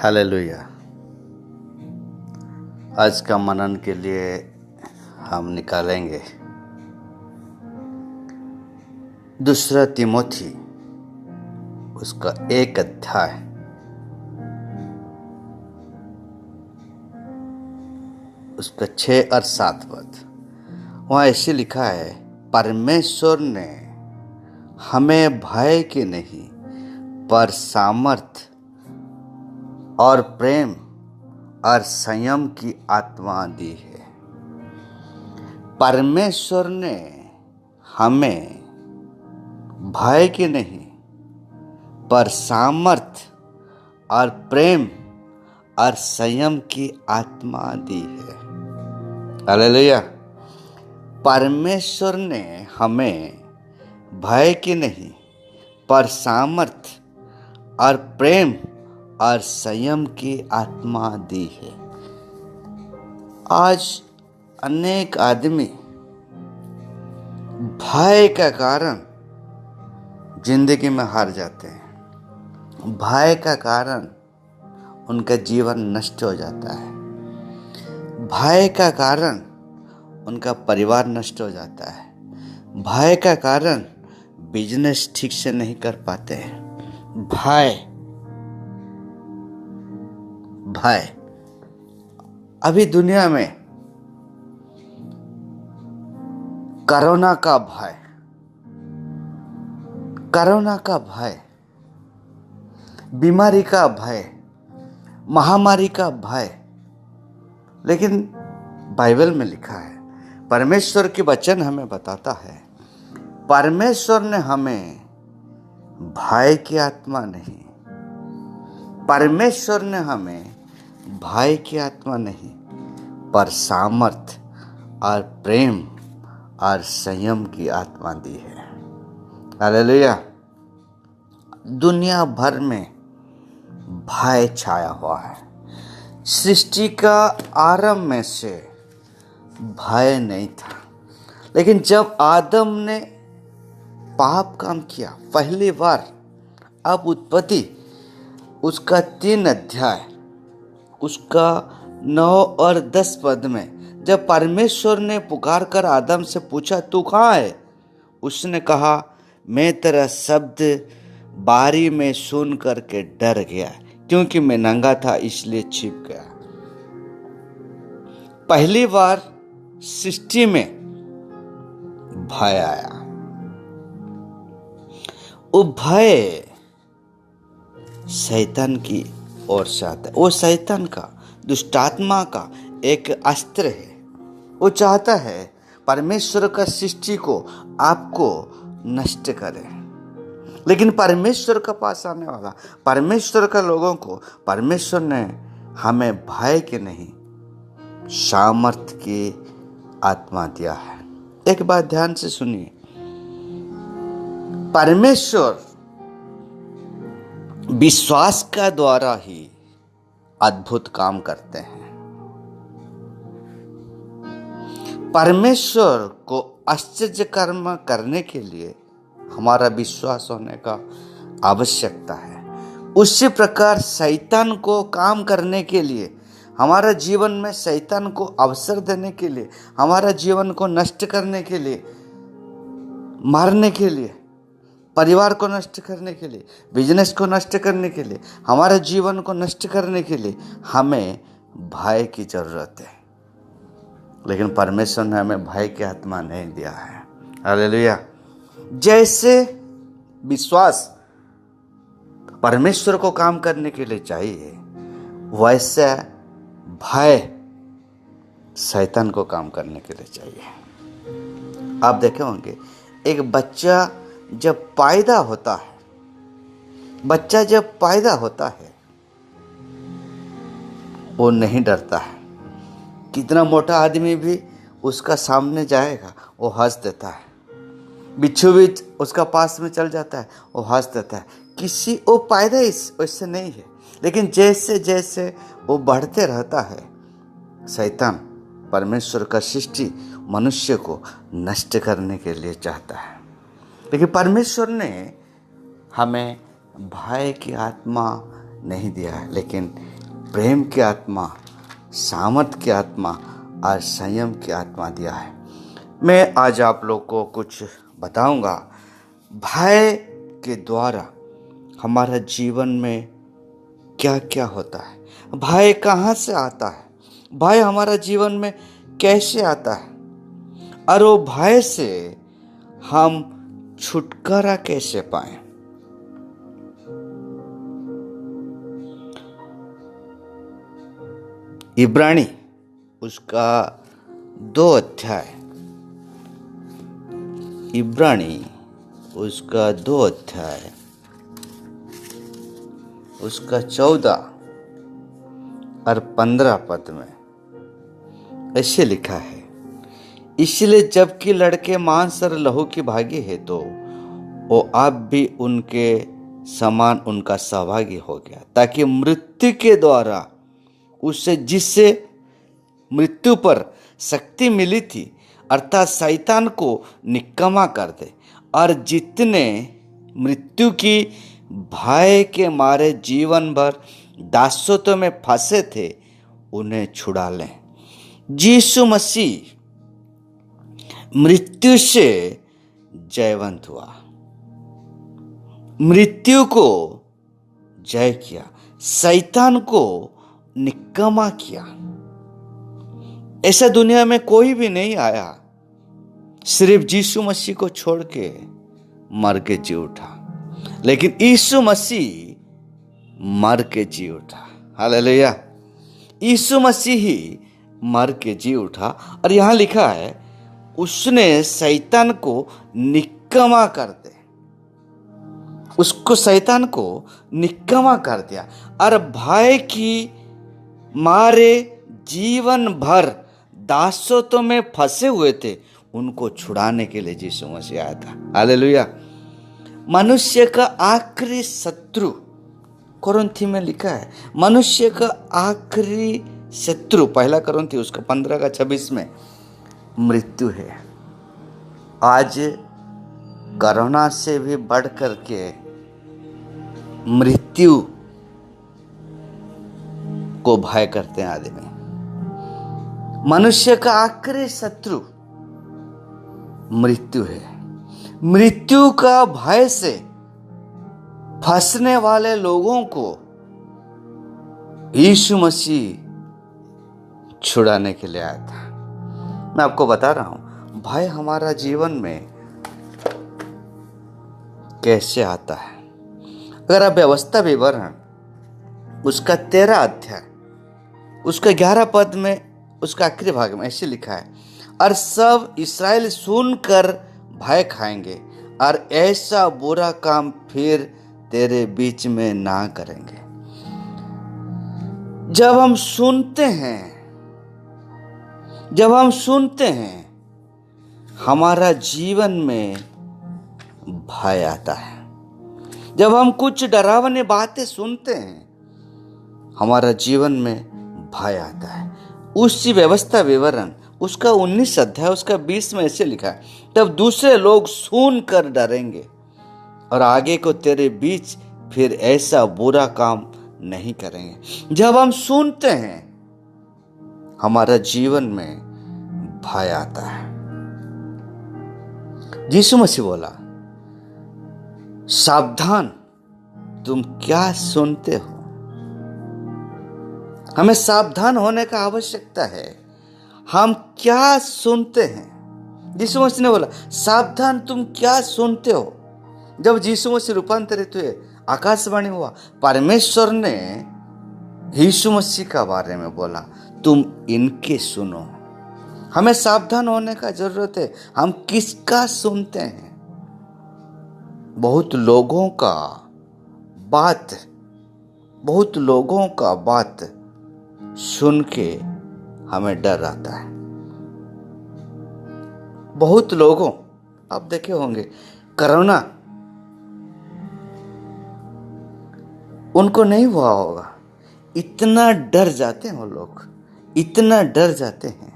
Hallelujah. आज का मनन के लिए हम निकालेंगे दूसरा तिमोथी उसका 1 अध्याय उसका 6 और 7 पद। वहाँ ऐसे लिखा है, परमेश्वर ने हमें भय के नहीं पर सामर्थ और प्रेम और संयम की आत्मा दी है। परमेश्वर ने हमें भय के नहीं पर सामर्थ और प्रेम और संयम की आत्मा दी है। हालेलुया। परमेश्वर ने हमें भय के नहीं पर सामर्थ और प्रेम और संयम की आत्मा दी है। आज अनेक आदमी भय का कारण जिंदगी में हार जाते हैं। भय का कारण उनका जीवन नष्ट हो जाता है। भय का कारण उनका परिवार नष्ट हो जाता है। भय का कारण बिजनेस ठीक से नहीं कर पाते हैं। भय अभी दुनिया में कोरोना का भय, बीमारी का भय, महामारी का भय, लेकिन बाइबल में लिखा है, परमेश्वर के वचन हमें बताता है, परमेश्वर ने हमें भय की आत्मा नहीं, परमेश्वर ने हमें भय की आत्मा नहीं पर सामर्थ और प्रेम और संयम की आत्मा दी है। हालेलुया। दुनिया भर में भय छाया हुआ है। सृष्टि का आरंभ में से भय नहीं था, लेकिन जब आदम ने पाप काम किया पहली बार, अब उत्पत्ति उसका 3 अध्याय उसका 9 और 10 पद में जब परमेश्वर ने पुकार कर आदम से पूछा, तू कहाँ है? उसने कहा, मैं तेरा शब्द बारी में सुन करके डर गया, क्योंकि मैं नंगा था इसलिए छिप गया। पहली बार सृष्टि में भय आया। वो भय शैतान की ओर से आता है। वो शैतान का, दुष्टात्मा का एक अस्त्र है। वो चाहता है परमेश्वर का सृष्टि को आपको नष्ट करे, लेकिन परमेश्वर के पास आने वाला, परमेश्वर का लोगों को परमेश्वर ने हमें भय के नहीं सामर्थ की आत्मा दिया है। एक बात ध्यान से सुनिए, परमेश्वर विश्वास का द्वारा ही अद्भुत काम करते हैं। परमेश्वर को आश्चर्य कर्म करने के लिए हमारा विश्वास होने का आवश्यकता है। उसी प्रकार शैतान को काम करने के लिए, हमारा जीवन में शैतान को अवसर देने के लिए, हमारा जीवन को नष्ट करने के लिए, मारने के लिए, परिवार को नष्ट करने के लिए, बिजनेस को नष्ट करने के लिए, हमारे जीवन को नष्ट करने के लिए हमें भय की जरूरत है। लेकिन परमेश्वर ने हमें भय की आत्मा नहीं दिया है। हालेलुया। जैसे विश्वास परमेश्वर को काम करने के लिए चाहिए, वैसे भय शैतान को काम करने के लिए चाहिए। आप देखे होंगे, एक बच्चा जब पैदा होता है वो नहीं डरता है। कितना मोटा आदमी भी उसका सामने जाएगा वो हंस देता है। बिच्छू भी उसका पास में चल जाता है वो हंस देता है। वो पैदा वैसे नहीं है, लेकिन जैसे जैसे वो बढ़ते रहता है, शैतान परमेश्वर का सृष्टि मनुष्य को नष्ट करने के लिए चाहता है। लेकिन परमेश्वर ने हमें भय की आत्मा नहीं दिया है, लेकिन प्रेम की आत्मा, सामर्थ की आत्मा और संयम की आत्मा दिया है। मैं आज आप लोग को कुछ बताऊंगा भय के द्वारा हमारा जीवन में क्या क्या होता है, भय कहाँ से आता है, भय हमारा जीवन में कैसे आता है और वो भय से हम छुटकारा कैसे पाएं। इब्रानी उसका 2 अध्याय, इब्रानी उसका 2 अध्याय उसका 14 और 15 पद में ऐसे लिखा है, इसलिए जबकि लड़के मांस और लहू की भागी है तो वो आप भी उनके समान उनका सहभागी हो गया, ताकि मृत्यु के द्वारा उससे जिससे मृत्यु पर शक्ति मिली थी अर्थात शैतान को निकम्मा कर दे, और जितने मृत्यु की भय के मारे जीवन भर दासत्व में फंसे थे उन्हें छुड़ा लें। यीशु मसीह मृत्यु से जयवंत हुआ, मृत्यु को जय किया, शैतान को निकम्मा किया। ऐसा दुनिया में कोई भी नहीं आया, सिर्फ यीशु मसीह को छोड़ के मर के जी उठा, लेकिन यीशु मसीह मर के जी उठा। हालेलुया, यीशु मसीह ही मर के जी उठा। और यहां लिखा है उसने शैतान को निकम्मा कर दे, उसको शैतान को निकम्मा कर दिया, और भय की मारे जीवन भर दासत्व में फंसे हुए थे उनको छुड़ाने के लिए यीशु मसीह आया था। हालेलुया। मनुष्य का आखिरी शत्रु, कोरिन्थी में लिखा है मनुष्य का आखिरी शत्रु, 1 कोरिन्थी उसका 15 का 26 में मृत्यु है। आज कोरोना से भी बढ़ कर के मृत्यु को भय करते हैं आदमी। मनुष्य का आखिरी शत्रु मृत्यु है। मृत्यु का भय से फंसने वाले लोगों को यीशु मसीह छुड़ाने के लिए आया था। मैं आपको बता रहा हूं भय हमारा जीवन में कैसे आता है। अगर आप व्यवस्था विवरण उसका 13 अध्याय उसका 11 पद में उसका आखिरी भाग में ऐसे लिखा है, और सब इस्राएल सुनकर भय खाएंगे और ऐसा बुरा काम फिर तेरे बीच में ना करेंगे। जब हम सुनते हैं हमारा जीवन में भय आता है। जब हम कुछ डरावनी बातें सुनते हैं हमारा जीवन में भय आता है। उसी व्यवस्था विवरण उसका 19 अध्याय उसका 20 में ऐसे लिखा है, तब दूसरे लोग सुन कर डरेंगे और आगे को तेरे बीच फिर ऐसा बुरा काम नहीं करेंगे। जब हम सुनते हैं हमारा जीवन में भय आता है। यीशु मसीह बोला, सावधान तुम क्या सुनते हो। हमें सावधान होने का आवश्यकता है। हम क्या सुनते हैं। यीशु मसीह ने बोला, सावधान तुम क्या सुनते हो। जब यीशु मसीह रूपांतरित हुए, आकाशवाणी हुआ, परमेश्वर ने यीशु मसीह का बारे में बोला, तुम इनके सुनो। हमें सावधान होने का जरूरत है। हम किसका सुनते हैं। बहुत लोगों का बात सुन के हमें डर आता है। बहुत लोगों, आप देखे होंगे कोरोना उनको नहीं हुआ होगा, इतना डर जाते हैं वो लोग, इतना डर जाते हैं।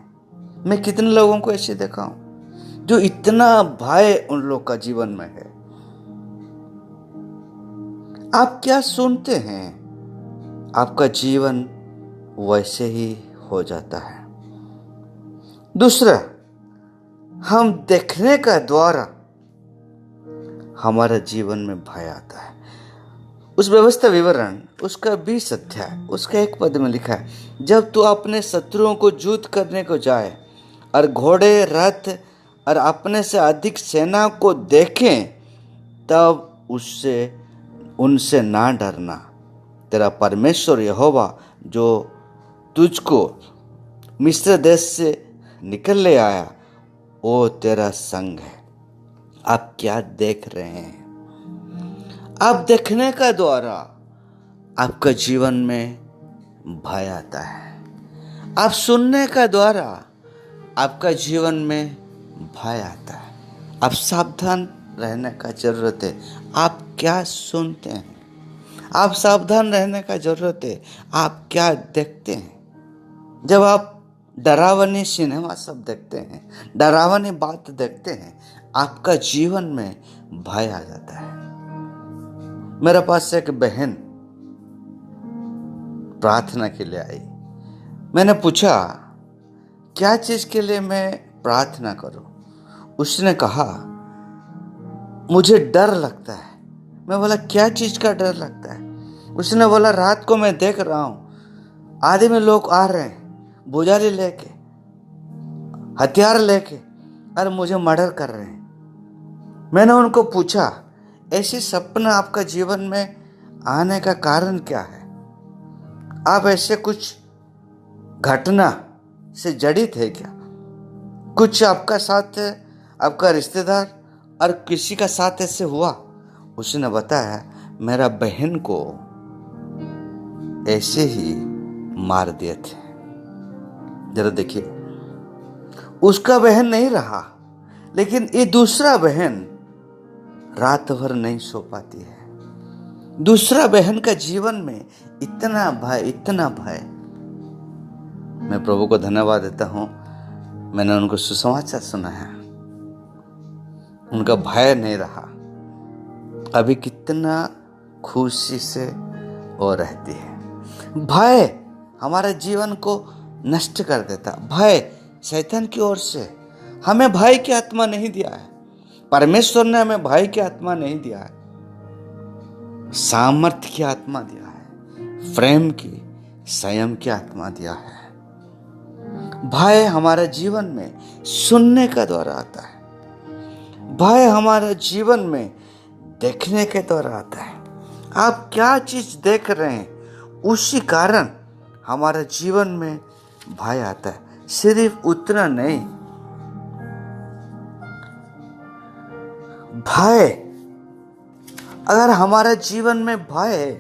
मैं कितने लोगों को ऐसे देखा हूं जो इतना भय उन लोग का जीवन में है। आप क्या सुनते हैं, आपका जीवन वैसे ही हो जाता है। दूसरा, हम देखने का द्वारा हमारे जीवन में भय आता है। उस व्यवस्था विवरण उसका 20 अध्याय उसका 1 पद में लिखा है, जब तू अपने शत्रुओं को युद्ध करने को जाए और घोड़े, रथ और अपने से अधिक सेना को देखें, तब उससे उनसे ना डरना। तेरा परमेश्वर यहोवा जो तुझको मिस्र देश से निकल ले आया, वो तेरा संग है। आप क्या देख रहे हैं? आप देखने का द्वारा आपका जीवन में भय आता है। आप सुनने का द्वारा आपका जीवन में भय आता है। आप सावधान रहने का जरूरत है। आप क्या सुनते हैं? आप सावधान रहने का जरूरत है। आप क्या देखते हैं? जब आप डरावनी सिनेमा सब देखते हैं, डरावनी बात देखते हैं, आपका जीवन में भय आ जाता है। मेरे पास एक बहन प्रार्थना के लिए आई। मैंने पूछा, क्या चीज के लिए मैं प्रार्थना करूं? उसने कहा, मुझे डर लगता है। मैं बोला, क्या चीज का डर लगता है? उसने बोला, रात को मैं देख रहा हूं आदमी लोग आ रहे हैं बुझाली लेके, हथियार लेके, और मुझे मर्डर कर रहे हैं। मैंने उनको पूछा, ऐसी सपना आपका जीवन में आने का कारण क्या है? आप ऐसे कुछ घटना से जड़ित है क्या? कुछ आपका साथ, आपका रिश्तेदार और किसी का साथ ऐसे हुआ? उसने बताया, मेरा बहन को ऐसे ही मार दिए थे। जरा देखिए, उसका बहन नहीं रहा, लेकिन ये दूसरा बहन रात भर नहीं सो पाती है। दूसरा बहन का जीवन में इतना भय, इतना भय। मैं प्रभु को धन्यवाद देता हूं, मैंने उनको सुसमाचार सुनाया, उनका भय नहीं रहा। अभी कितना खुशी से वो रहती है। भय हमारे जीवन को नष्ट कर देता। भय शैतान की ओर से। हमें भय की आत्मा नहीं दिया है। परमेश्वर ने हमें भय की आत्मा नहीं दिया है, सामर्थ्य की आत्मा दिया है, प्रेम की, संयम की आत्मा दिया है। भय हमारे जीवन में सुनने का द्वारा आता है। भय हमारे जीवन में देखने के द्वारा आता है। आप क्या चीज देख रहे हैं, उसी कारण हमारे जीवन में भय आता है। सिर्फ उतना नहीं, भय, अगर हमारे जीवन में भय है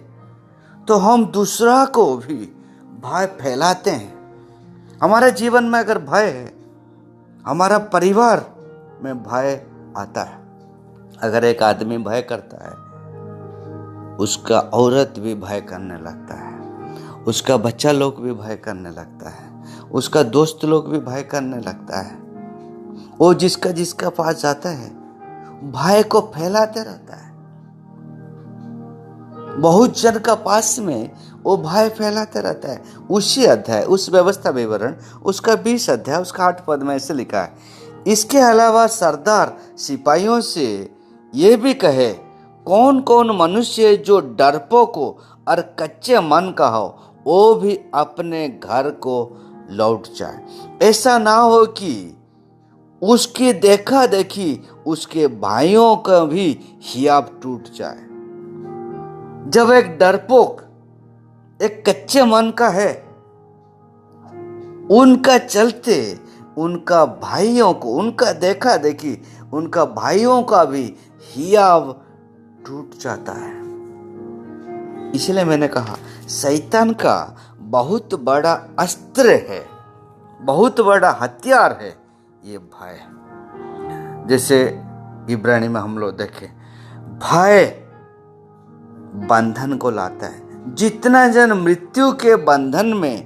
तो हम दूसरा को भी भय फैलाते हैं। हमारे जीवन में अगर भय है, हमारा परिवार में भय आता है। अगर एक आदमी भय करता है, उसका औरत भी भय करने लगता है, उसका बच्चा लोग भी भय करने लगता है, उसका दोस्त लोग भी भय करने लगता है। वो जिसका जिसका पास जाता है, भय को फैलाते रहता है। बहुत जन का पास में वो भय फैलाते रहता है। उसी अध्याय, उस व्यवस्था विवरण उसका 20 अध्याय उसका 8 पद में ऐसे लिखा है, इसके अलावा सरदार सिपाहियों से ये भी कहे, कौन कौन मनुष्य जो डरपोक को और कच्चे मन का हो, वो भी अपने घर को लौट जाए। ऐसा ना हो कि उसकी देखा देखी उसके भाइयों का भी हियाब टूट जाए। जब एक डरपोक, एक कच्चे मन का है, उनका चलते उनका भाइयों को, उनका देखा देखी उनका भाइयों का भी हियाब टूट जाता है। इसलिए मैंने कहा, शैतान का बहुत बड़ा अस्त्र है, बहुत बड़ा हथियार है ये भय। जैसे इब्रानी में हम लोग देखें, भय बंधन को लाता है। जितना जन मृत्यु के बंधन में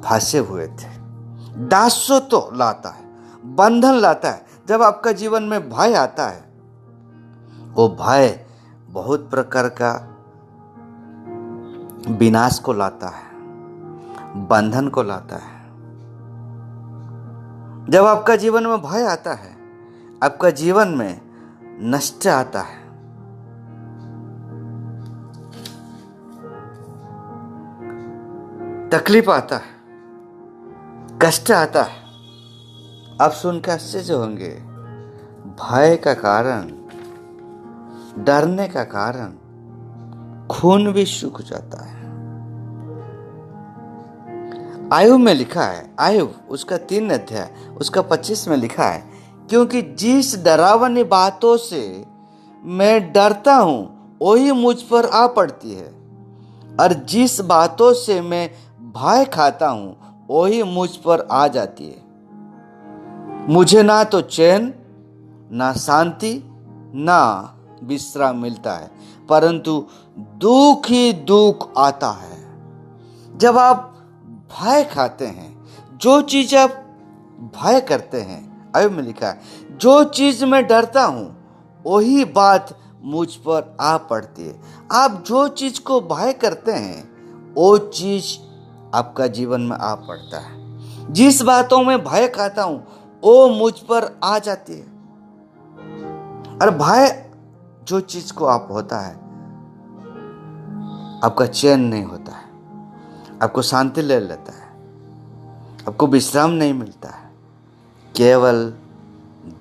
फंसे हुए थे, दासो तो लाता है, बंधन लाता है। जब आपका जीवन में भय आता है, वो भय बहुत प्रकार का विनाश को लाता है। बंधन को लाता है। जब आपका जीवन में भय आता है, आपका जीवन में नष्ट आता है, तकलीफ आता है, कष्ट आता है, आप सुन के आश्चर्य होंगे। भय का कारण, डरने का कारण खून भी सूख जाता है। आयुब में लिखा है, आयुब उसका 3 अध्याय उसका 25 में लिखा है, क्योंकि जिस डरावनी बातों से मैं डरता हूं वही मुझ पर आ पड़ती है, और जिस बातों से मैं भय खाता हूं वही मुझ पर आ जाती है। मुझे ना तो चैन, ना शांति, ना विश्राम मिलता है, परंतु दुख ही दुख आता है। जब आप भय खाते हैं, जो चीज आप भय करते हैं, आयुब में लिखा है, जो चीज मैं डरता हूं वही बात मुझ पर आ पड़ती है। आप जो चीज को भय करते हैं वो चीज आपका जीवन में आ पड़ता है। जिस बातों में भय खाता हूं वो मुझ पर आ जाती है। और भय जो चीज को आप होता है, आपका चैन नहीं होता है, आपको शांति ले लेता है, आपको विश्राम नहीं मिलता है, केवल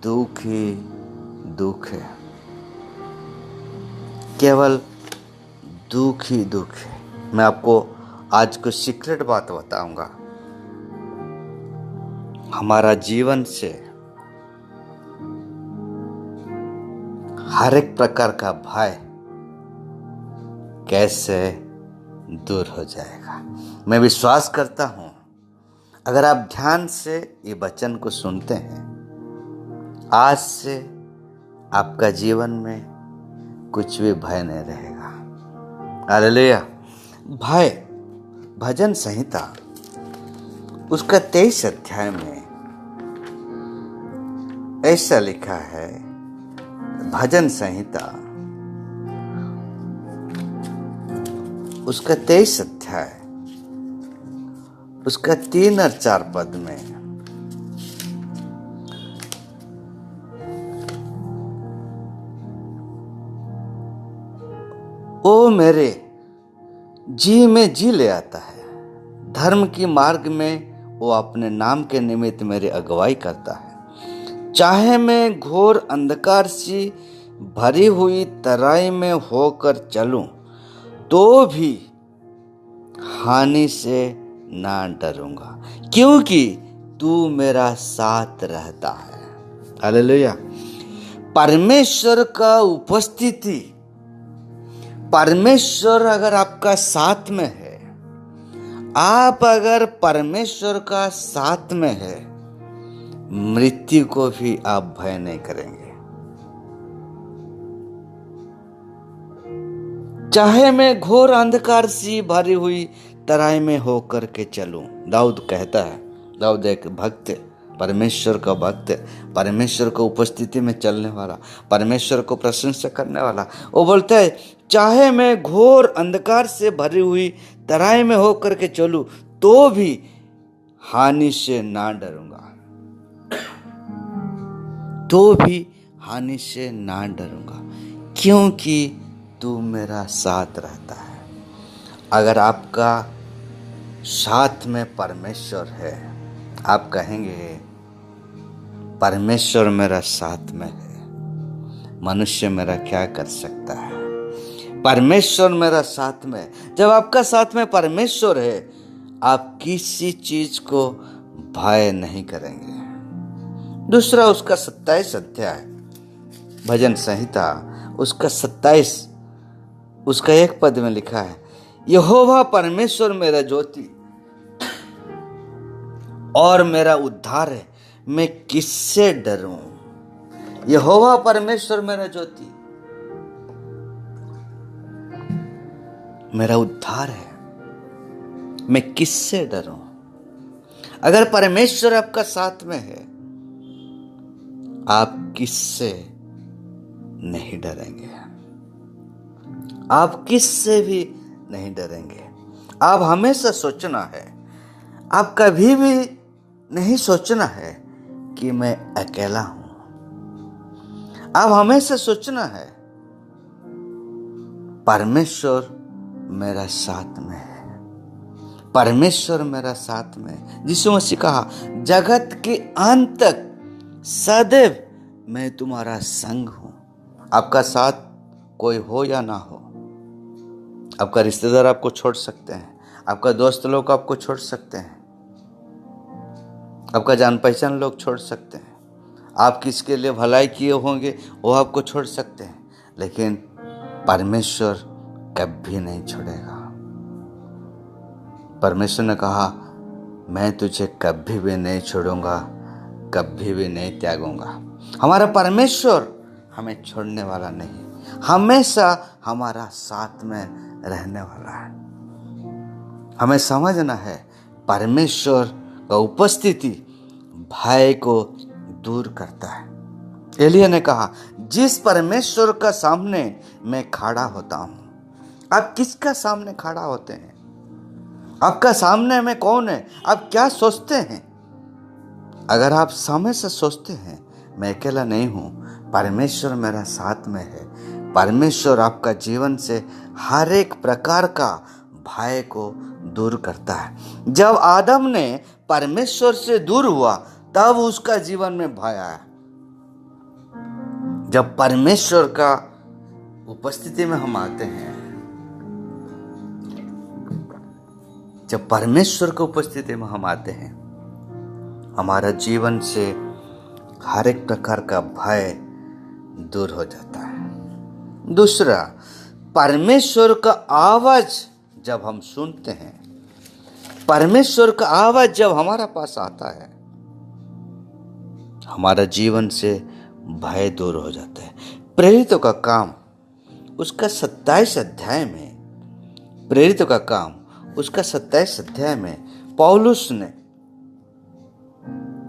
दुख ही दुख है, केवल दुख ही दुख है। मैं आपको आज कुछ सीक्रेट बात बताऊंगा। हमारा जीवन से हर एक प्रकार का भय कैसे दूर हो जाएगा। मैं विश्वास करता हूं, अगर आप ध्यान से ये वचन को सुनते हैं, आज से आपका जीवन में कुछ भी भय नहीं रहेगा। हालेलुया। भय, भजन संहिता उसका 23 अध्याय में ऐसा लिखा है। भजन संहिता उसका 23 अध्याय उसका 3 और 4 पद में, ओ मेरे जी में जी ले आता है, धर्म की मार्ग में वो अपने नाम के निमित्त मेरी अगुवाई करता है। चाहे मैं घोर अंधकार सी भरी हुई तराई में होकर चलूं तो भी हानि से ना डरूंगा, क्योंकि तू मेरा साथ रहता है। हालेलुया। परमेश्वर का उपस्थिति, परमेश्वर अगर आपका साथ में है, आप अगर परमेश्वर का साथ में है, मृत्यु को भी आप भय नहीं करेंगे। चाहे मैं घोर अंधकार सी भरी हुई तराई में होकर के चलूं, दाऊद कहता है। दाऊद एक भक्त, परमेश्वर का भक्त, परमेश्वर को उपस्थिति में चलने वाला, परमेश्वर को प्रशंसा करने वाला। वो बोलता है, चाहे मैं घोर अंधकार से भरी हुई तराई में होकर के चलूं तो भी हानि से ना डरूंगा, तो भी हानि से ना डरूंगा, क्योंकि तू मेरा साथ रहता है। अगर आपका साथ में परमेश्वर है, आप कहेंगे परमेश्वर मेरा साथ में है, मनुष्य मेरा क्या कर सकता है। परमेश्वर मेरा साथ में, जब आपका साथ में परमेश्वर है, आप किसी चीज को भय नहीं करेंगे। दूसरा उसका 27 अध्याय भजन संहिता उसका 27 उसका 1 पद में लिखा है, यहोवा परमेश्वर मेरा ज्योति और मेरा उद्धार है, मैं किससे डरूं। यहोवा परमेश्वर मेरा ज्योति, मेरा उद्धार है, मैं किससे डरूं। अगर परमेश्वर आपका साथ में है, आप किससे नहीं डरेंगे, आप किससे भी नहीं डरेंगे। आप हमेशा सोचना है आप कभी भी नहीं सोचना है कि मैं अकेला हूं। आप हमेशा सोचना है परमेश्वर मेरा साथ में है, परमेश्वर मेरा साथ में है। यीशु मसीह कहा जगत के अंत तक सदैव मैं तुम्हारा संग हूं। आपका साथ कोई हो या ना हो, आपका रिश्तेदार आपको छोड़ सकते हैं, आपका दोस्त लोग आपको छोड़ सकते हैं, आपका जान पहचान लोग छोड़ सकते हैं, आप किसके लिए भलाई किए होंगे वो आपको छोड़ सकते हैं, लेकिन परमेश्वर कभी नहीं छोड़ेगा। परमेश्वर ने कहा मैं तुझे कभी भी नहीं छोड़ूंगा, कभी भी नहीं त्यागूंगा। हमारा परमेश्वर हमें छोड़ने वाला नहीं, हमेशा हमारा साथ में रहने वाला है। हमें समझना है परमेश्वर का उपस्थिति भय को दूर करता है। एलिय्याह ने कहा जिस परमेश्वर का सामने मैं खड़ा होता हूं। आप किसका सामने खड़ा होते हैं? आपका सामने में कौन है? आप क्या सोचते हैं? अगर आप सामने से सोचते हैं मैं अकेला नहीं हूं, परमेश्वर मेरा साथ में है, परमेश्वर आपका जीवन से हर एक प्रकार का भय को दूर करता है। जब आदम ने परमेश्वर से दूर हुआ तब उसका जीवन में भय आया। जब परमेश्वर का उपस्थिति में हम आते हैं, जब परमेश्वर की उपस्थिति में हम आते हैं, हमारा जीवन से हर एक प्रकार का भय दूर हो जाता है। दूसरा, परमेश्वर का आवाज जब हम सुनते हैं, परमेश्वर का आवाज जब हमारा पास आता है, हमारा जीवन से भय दूर हो जाता है। प्रेरितों का काम उसका 27 अध्याय में, प्रेरितों का काम उसका 27 अध्याय में पौलुस ने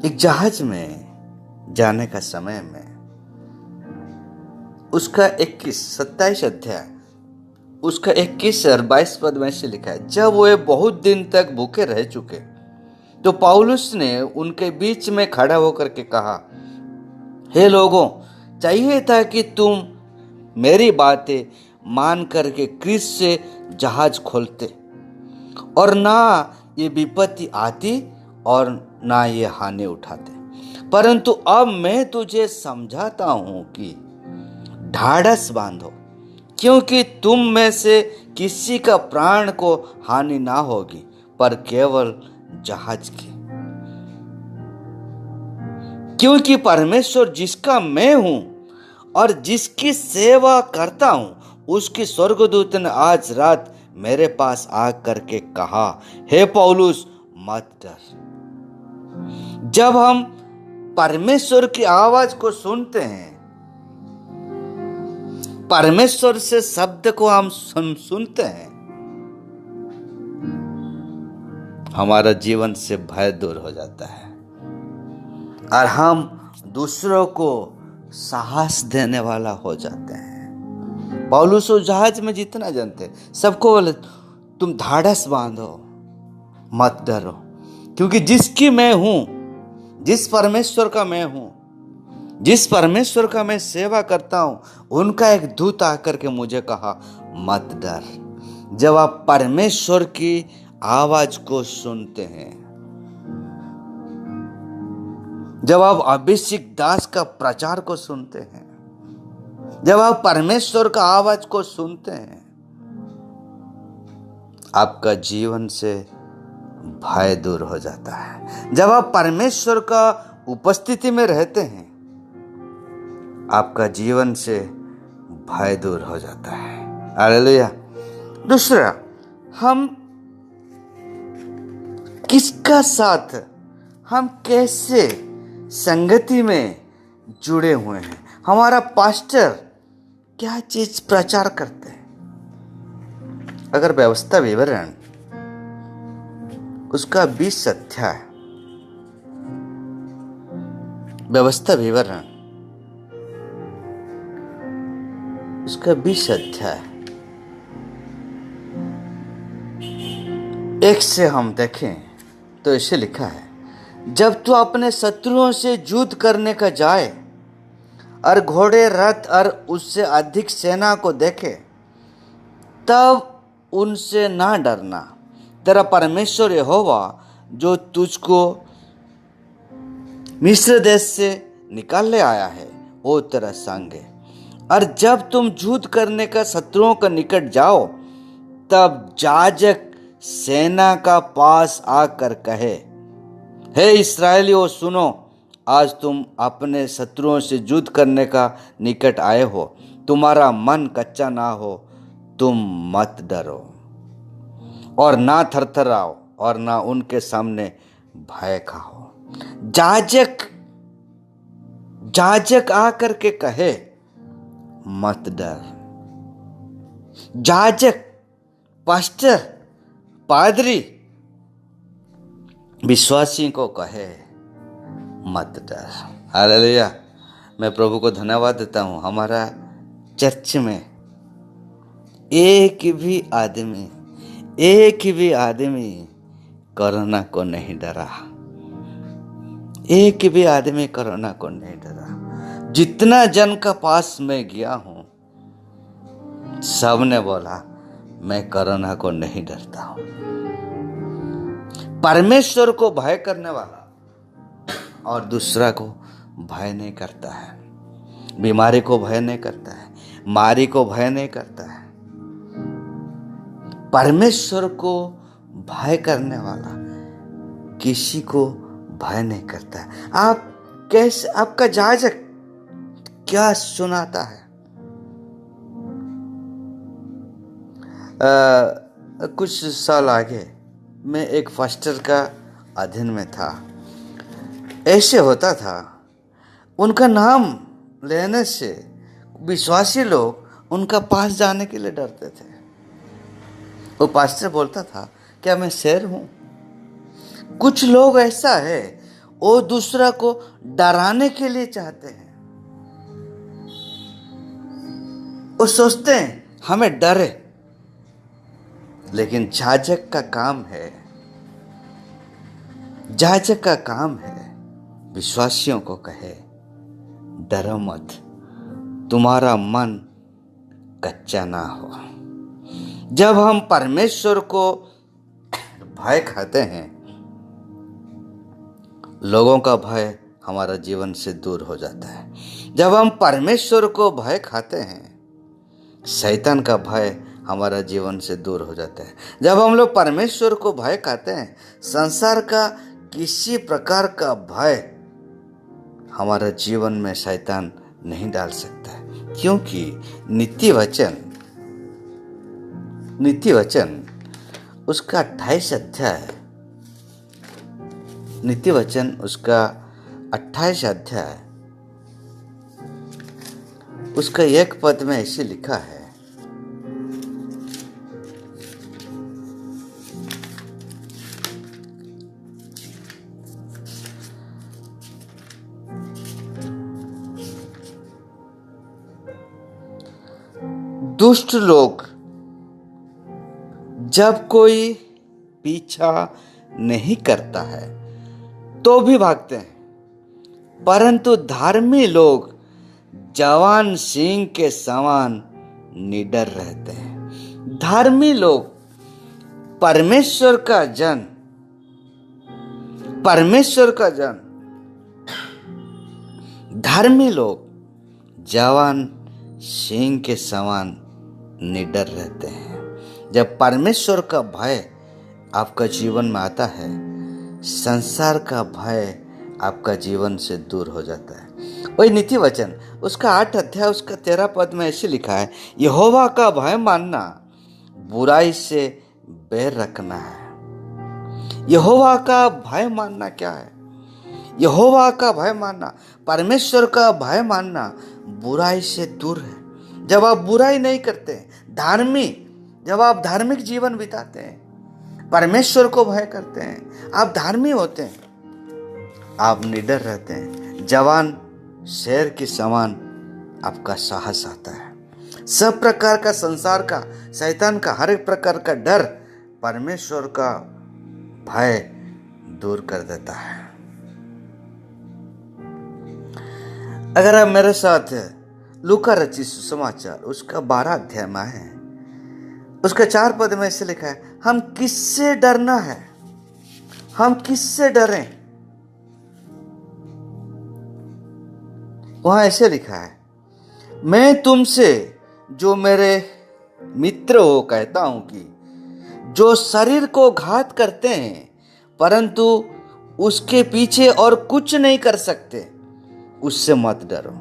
एक जहाज में जाने का समय में उसका 27 अध्याय उसका 21 और 22 पद में से लिखा है, जब वे बहुत दिन तक भूखे रह चुके तो पौलुस ने उनके बीच में खड़ा होकर के कहा, हे लोगों, चाहिए था कि तुम मेरी बातें मान करके क्रीस से जहाज खोलते और ना ये विपत्ति आती और ना ये हानि उठाते, परंतु अब मैं तुझे समझाता हूं कि ढाढ़स बांधो, क्योंकि तुम में से किसी का प्राण को हानि ना होगी, पर केवल जहाज की। क्योंकि परमेश्वर जिसका मैं हूं और जिसकी सेवा करता हूं, उसके स्वर्गदूत ने आज रात मेरे पास आ करके कहा, हे पौलुस, मत डर। जब हम परमेश्वर की आवाज को सुनते हैं, परमेश्वर से शब्द को हम सुनते हैं, हमारा जीवन से भय दूर हो जाता है और हम दूसरों को साहस देने वाला हो जाते हैं। पौलुस उस जहाज में जितना जानते सबको बोले, तुम ढाढ़स बांधो, मत डरो, क्योंकि जिसकी मैं हूं, जिस परमेश्वर का मैं हूं, जिस परमेश्वर का मैं सेवा करता हूं, उनका एक दूत आकर के मुझे कहा, मत डर। जब आप परमेश्वर की आवाज को सुनते हैं, जब आप अभिषेक दास का प्रचार को सुनते हैं, जब आप परमेश्वर का आवाज को सुनते हैं, आपका जीवन से भय दूर हो जाता है। जब आप परमेश्वर का उपस्थिति में रहते हैं, आपका जीवन से भय दूर हो जाता है। हालेलुया। दूसरा, हम किसका साथ, हम कैसे संगति में जुड़े हुए हैं, हमारा पास्टर क्या चीज प्रचार करते हैं। अगर व्यवस्था विवरण उसका 20 अध्याय, व्यवस्था विवरण उसका 20 अध्याय 1 से हम देखें तो ऐसे लिखा है, जब तू अपने शत्रुओं से युद्ध करने का जाए और घोड़े, रथ और उससे अधिक सेना को देखे, तब उनसे ना डरना। तेरा परमेश्वर यहोवा जो तुझको मिस्र देश से निकाल ले आया है, वो तेरा संग है। और जब तुम युद्ध करने का शत्रुओं के निकट जाओ, तब याजक सेना का पास आकर कहे, हे इस्राएलियों सुनो, आज तुम अपने शत्रुओं से युद्ध करने का निकट आए हो, तुम्हारा मन कच्चा ना हो, तुम मत डरो और ना थरथराओ और ना उनके सामने भय खाओ। याजक आकर के कहे, मत डर। याजक, पास्टर, पादरी विश्वासी को कहे, मत डर। हालेलुया। मैं प्रभु को धन्यवाद देता हूँ, हमारा चर्च में एक भी आदमी कोरोना को नहीं डरा। एक भी आदमी कोरोना को नहीं डरा। जितना जन का पास में गया हूँ, सबने बोला मैं कोरोना को नहीं डरता हूँ। परमेश्वर को भय करने वाला और दूसरा को भय नहीं करता है। बीमारी को भय नहीं करता है, मारी को भय नहीं करता है। परमेश्वर को भय करने वाला किसी को भय नहीं करता है। आप कैसे, आपका याजक क्या सुनाता है? कुछ साल आगे मैं एक फास्टर का अधीन में था। ऐसे होता था, उनका नाम लेने से विश्वासी लोग उनका पास जाने के लिए डरते थे। वो पास्टर बोलता था, क्या मैं शेर हूं? कुछ लोग ऐसा है, वो दूसरा को डराने के लिए चाहते हैं। वो सोचते हैं हमें डरे, लेकिन याजक का काम है विश्वासियों को कहे, डरो मत, तुम्हारा मन कच्चा ना हो। जब हम परमेश्वर को भय खाते हैं, लोगों का भय हमारा जीवन से दूर हो जाता है। जब हम परमेश्वर को भय खाते हैं, शैतान का भय हमारा जीवन से दूर हो जाता है। जब हम लोग परमेश्वर को भय खाते हैं, संसार का किसी प्रकार का भय हमारा जीवन में शैतान नहीं डाल सकता है, क्योंकि नीति वचन उसका 28 अध्याय, नीति वचन उसका 28 अध्याय उसका 1 पद में ऐसे लिखा है, दुष्ट लोग जब कोई पीछा नहीं करता है तो भी भागते हैं, परंतु धार्मिक लोग जवान सिंह के समान निडर रहते हैं। धार्मिक लोग, परमेश्वर का जन, धार्मिक लोग जवान सिंह के समान निडर रहते हैं। जब परमेश्वर का भय आपका जीवन में आता है, संसार का भय आपका जीवन से दूर हो जाता है। वही नीति वचन उसका 8 अध्याय उसका 13 पद में ऐसे लिखा है, यहोवा का भय मानना बुराई से बैर रखना है। यहोवा का भय मानना क्या है? यहोवा का भय मानना, परमेश्वर का भय मानना बुराई से दूर है। जब आप बुराई नहीं करते, जब आप धार्मिक जीवन बिताते हैं, परमेश्वर को भय करते हैं, आप धार्मिक होते हैं, आप निडर रहते हैं, जवान शेर के समान आपका साहस आता है। सब प्रकार का संसार का, शैतान का, हर एक प्रकार का डर परमेश्वर का भय दूर कर देता है। अगर आप मेरे साथ लूका रचित सुसमाचार उसका 12 अध्याय में है, उसका 4 पद में ऐसे लिखा है, हम किससे डरना है, हम किससे डरें। वहां ऐसे लिखा है, मैं तुमसे जो मेरे मित्र हो कहता हूं कि जो शरीर को घात करते हैं परंतु उसके पीछे और कुछ नहीं कर सकते, उससे मत डरो।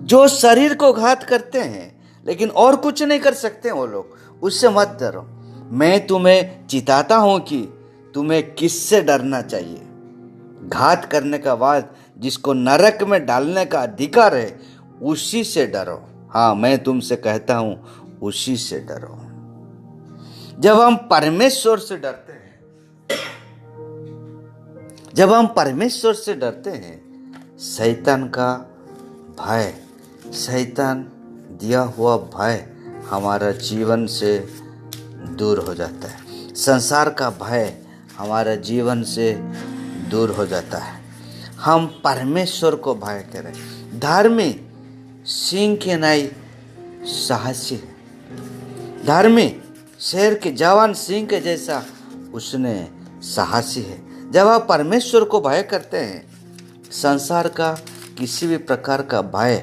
जो शरीर को घात करते हैं लेकिन और कुछ नहीं कर सकते वो लोग, उससे मत डरो। मैं तुम्हें चिताता हूं कि तुम्हें किससे डरना चाहिए। घात करने का बाद जिसको नरक में डालने का अधिकार है उसी से डरो। हाँ, मैं तुमसे कहता हूं उसी से डरो। जब हम परमेश्वर से डरते हैं, जब हम परमेश्वर से डरते हैं, शैतान का भय, शैतान दिया हुआ भय हमारा जीवन से दूर हो जाता है। संसार का भय हमारा जीवन से दूर हो जाता है। हम परमेश्वर को भय करें। धार्मिक सिंह के नाई साहसी है। धार्मिक शेर के जवान सिंह के जैसा उसने साहसी है। जब आप परमेश्वर को भय करते हैं, संसार का किसी भी प्रकार का भय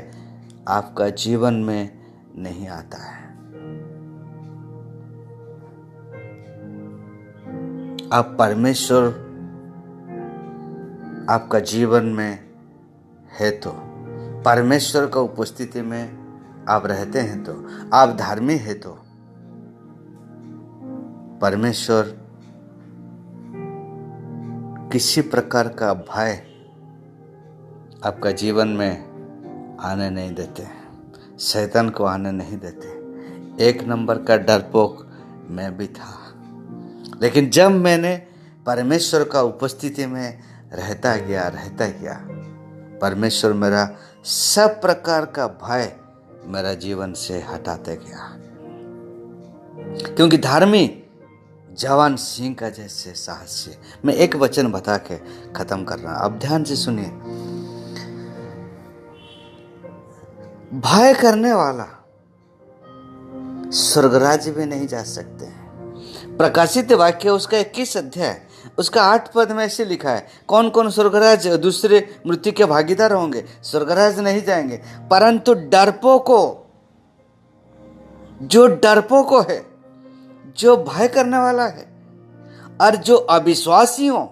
आपका जीवन में नहीं आता है। आप परमेश्वर आपका जीवन में है तो, परमेश्वर का उपस्थिति में आप रहते हैं तो, आप धार्मिक है तो परमेश्वर किसी प्रकार का भय आपका जीवन में आने नहीं देते, शैतान को आने नहीं देते। 1 नंबर का डरपोक मैं भी था, लेकिन जब मैंने परमेश्वर का उपस्थिति में रहता गया, परमेश्वर मेरा सब प्रकार का भय मेरा जीवन से हटाते गया। क्योंकि धार्मिक जवान सिंह का जैसे साहस है। मैं एक वचन बता के खत्म कर रहा हूं, अब ध्यान से सुनिए। भय करने वाला स्वर्गराज्य भी नहीं जा सकते। प्रकाशित वाक्य उसका 21 अध्याय उसका 8 पद में ऐसे लिखा है, कौन कौन स्वर्गराज दूसरे मृत्यु के भागीदार होंगे, स्वर्गराज नहीं जाएंगे, परंतु डरपोको, जो डरपोको है, जो भय करने वाला है, और जो अविश्वासियों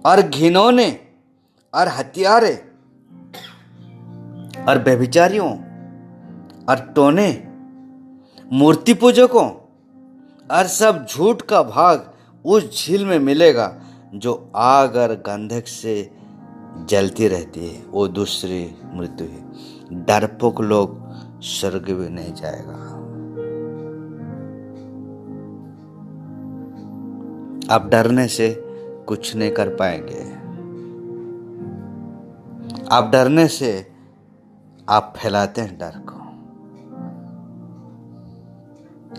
और घिनौने और हत्यारे और व्यभिचारियों और टोने, मूर्ति पूजकों और सब झूठ का भाग उस झील में मिलेगा जो आग और गंधक से जलती रहती है। वो दूसरी मृत्यु है। डरपोक लोग स्वर्ग भी नहीं जाएगा। आप डरने से कुछ नहीं कर पाएंगे। आप डरने से आप फैलाते हैं डर को।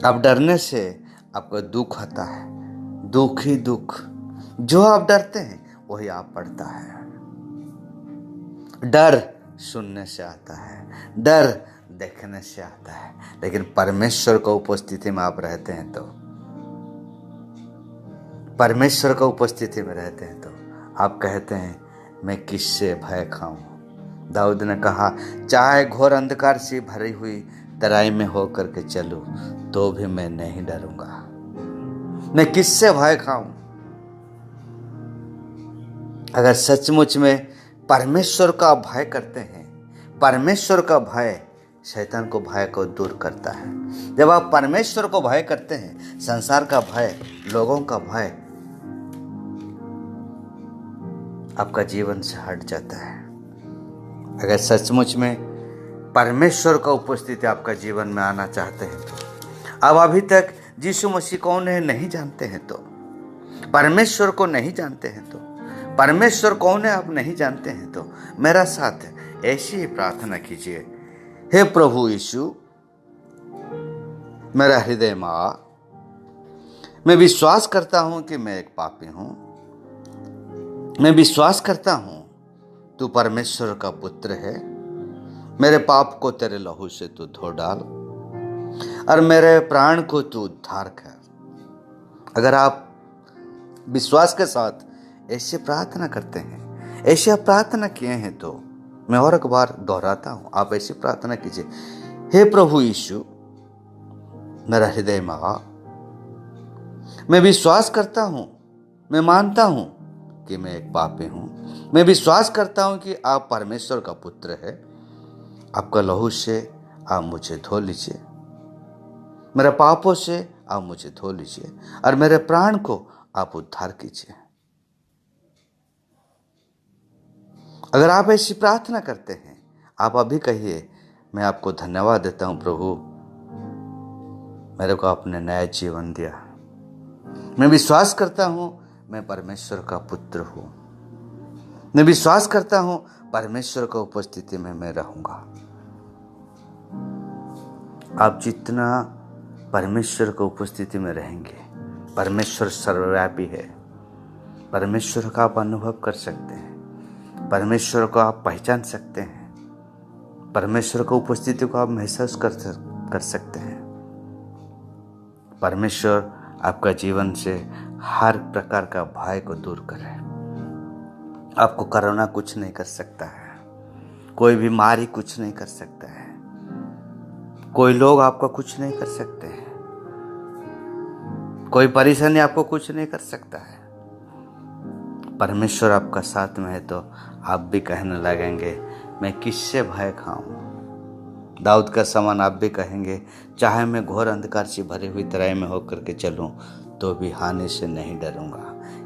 आप डरने से आपको दुख आता है, दुख ही दुख। जो आप डरते हैं वही आप पड़ता है। डर सुनने से आता है, डर देखने से आता है, लेकिन परमेश्वर को उपस्थिति में आप रहते हैं तो, परमेश्वर को उपस्थिति में रहते हैं तो आप कहते हैं मैं किससे भय खाऊं। दाऊद ने कहा, चाहे घोर अंधकार से भरी हुई तराई में होकर के चलूं तो भी मैं नहीं डरूंगा। मैं किससे भय खाऊं। अगर सचमुच में परमेश्वर का भय करते हैं, परमेश्वर का भय शैतान को भय को दूर करता है। जब आप परमेश्वर को भय करते हैं, संसार का भय, लोगों का भय आपका जीवन से हट जाता है। अगर सचमुच में परमेश्वर का उपस्थिति आपका जीवन में आना चाहते हैं तो, अब अभी तक यीशु मसीह कौन है नहीं जानते हैं तो, परमेश्वर को नहीं जानते हैं तो, परमेश्वर कौन है आप नहीं जानते हैं तो, मेरा साथ ऐसी ही प्रार्थना कीजिए, हे प्रभु यीशु, मेरा हृदय में आ। मैं विश्वास करता हूं कि मैं एक पापी हूं, मैं विश्वास करता हूँ तू परमेश्वर का पुत्र है। मेरे पाप को तेरे लहू से तू धो डाल और मेरे प्राण को तू उद्धार कर। अगर आप विश्वास के साथ ऐसे प्रार्थना करते हैं, ऐसे आप प्रार्थना किए हैं, तो मैं और एक बार दोहराता हूँ, आप ऐसी प्रार्थना कीजिए, हे प्रभु यीशु, मेरा हृदय में आ। मैं विश्वास करता हूँ, मैं मानता हूँ कि मैं एक पापी हूँ। मैं विश्वास करता हूँ कि आप परमेश्वर का पुत्र है। आपका लहू से आप मुझे धो लीजिए, मेरे पापों से आप मुझे धो लीजिए और मेरे प्राण को आप उद्धार कीजिए। अगर आप ऐसी प्रार्थना करते हैं, आप अभी कहिए, मैं आपको धन्यवाद देता हूँ प्रभु, मेरे को आपने नया जीवन दिया। मैं विश्वास करता हूँ मैं परमेश्वर का पुत्र हूँ। मैं विश्वास करता हूँ परमेश्वर की उपस्थिति में मैं रहूँगा। आप जितना परमेश्वर की उपस्थिति में रहेंगे, परमेश्वर सर्वव्यापी है, परमेश्वर का आप अनुभव कर सकते हैं, परमेश्वर को आप पहचान सकते हैं, परमेश्वर की उपस्थिति को आप महसूस कर सकते हैं। परमेश्वर आपका जीवन से हर प्रकार का भय को दूर करे। आपको कोरोना कुछ नहीं कर सकता है, कोई बीमारी कुछ नहीं कर सकता है, कोई लोग आपका कुछ नहीं कर सकते हैं, कोई परेशानी आपको कुछ नहीं कर सकता है। परमेश्वर आपका साथ में है तो आप भी कहने लगेंगे, मैं किससे भय खाऊं। दाऊद का समान आप भी कहेंगे, चाहे मैं घोर अंधकार से भरी हुई तराई में होकर के चलूं तो भी हानि से नहीं डरूंगा,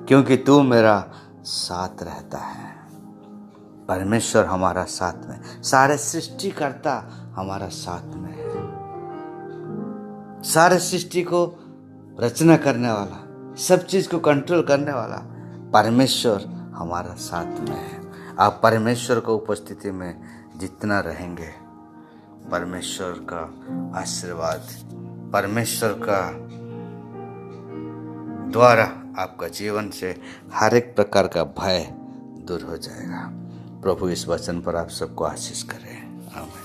क्योंकि तू मेरा साथ रहता है। परमेश्वर हमारा साथ में, सारे सृष्टिकर्ता हमारा साथ में है। सारे सृष्टि को रचना करने वाला, सब चीज को कंट्रोल करने वाला परमेश्वर हमारा साथ में है। आप परमेश्वर को उपस्थिति में जितना रहेंगे, परमेश्वर का आशीर्वाद, परमेश्वर का द्वारा आपका जीवन से हर एक प्रकार का भय दूर हो जाएगा। प्रभु इस वचन पर आप सबको आशीष करें। आमीन।